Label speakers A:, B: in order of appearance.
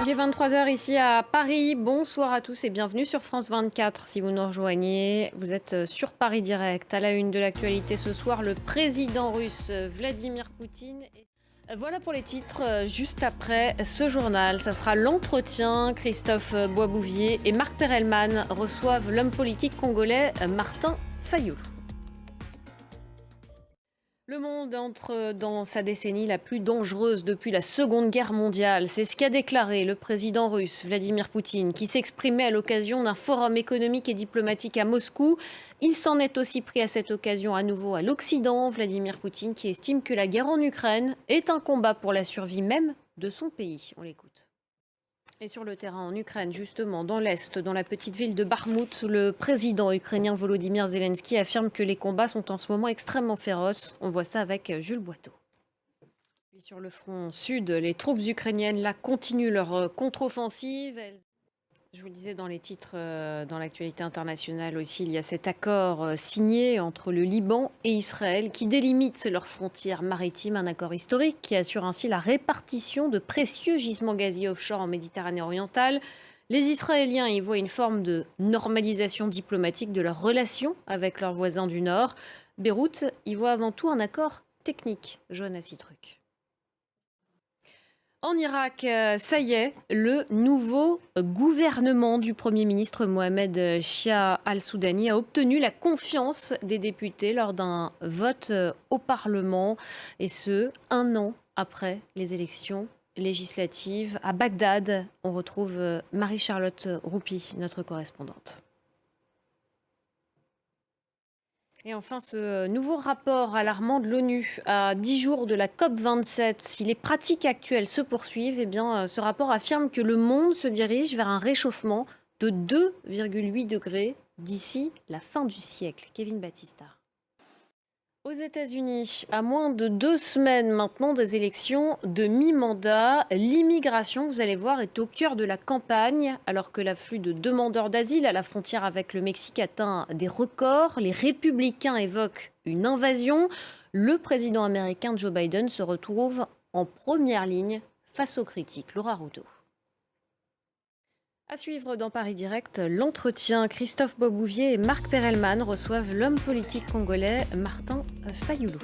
A: Il est 23 h ici à Paris. Bonsoir à tous et bienvenue sur France 24. Si vous nous rejoignez, vous êtes sur Paris Direct. À la une de l'actualité ce soir, le président russe Vladimir Poutine. Voilà pour les titres. Juste après ce journal, ça sera l'entretien. Christophe Boisbouvier et Marc Perelman reçoivent l'homme politique congolais Martin Fayulu. Le monde entre dans sa décennie la plus dangereuse depuis la Seconde Guerre mondiale. C'est ce qu'a déclaré le président russe Vladimir Poutine, qui s'exprimait à l'occasion d'un forum économique et diplomatique à Moscou. Il s'en est aussi pris à cette occasion à nouveau à l'Occident. Vladimir Poutine qui estime que la guerre en Ukraine est un combat pour la survie même de son pays. On l'écoute. Et sur le terrain en Ukraine, justement, dans l'Est, dans la petite ville de Bakhmout, le président ukrainien Volodymyr Zelensky affirme que les combats sont en ce moment extrêmement féroces. On voit ça avec Jules Boiteau. Puis sur le front sud, les troupes ukrainiennes là continuent leur contre-offensive. Je vous le disais dans les titres, dans l'actualité internationale aussi, il y a cet accord signé entre le Liban et Israël qui délimite leurs frontières maritimes, un accord historique qui assure ainsi la répartition de précieux gisements gaziers offshore en Méditerranée orientale. Les Israéliens y voient une forme de normalisation diplomatique de leurs relations avec leurs voisins du Nord. Beyrouth y voit avant tout un accord technique. Johanna Citruc. En Irak, ça y est, le nouveau gouvernement du Premier ministre Mohamed Shia al-Soudani a obtenu la confiance des députés lors d'un vote au Parlement, et ce, un an après les élections législatives. À Bagdad, on retrouve Marie-Charlotte Roupi, notre correspondante. Et enfin, ce nouveau rapport alarmant de l'ONU à 10 jours de la COP27, si les pratiques actuelles se poursuivent, eh bien, ce rapport affirme que le monde se dirige vers un réchauffement de 2,8 degrés d'ici la fin du siècle. Kevin Battista. Aux États-Unis, à moins de 2 semaines maintenant des élections de mi-mandat, l'immigration, vous allez voir, est au cœur de la campagne. Alors que l'afflux de demandeurs d'asile à la frontière avec le Mexique atteint des records, les républicains évoquent une invasion. Le président américain Joe Biden se retrouve en première ligne face aux critiques. Laura Routeau. À suivre dans Paris Direct, l'entretien. Christophe Boisbouvier et Marc Perelman reçoivent l'homme politique congolais Martin Fayulu.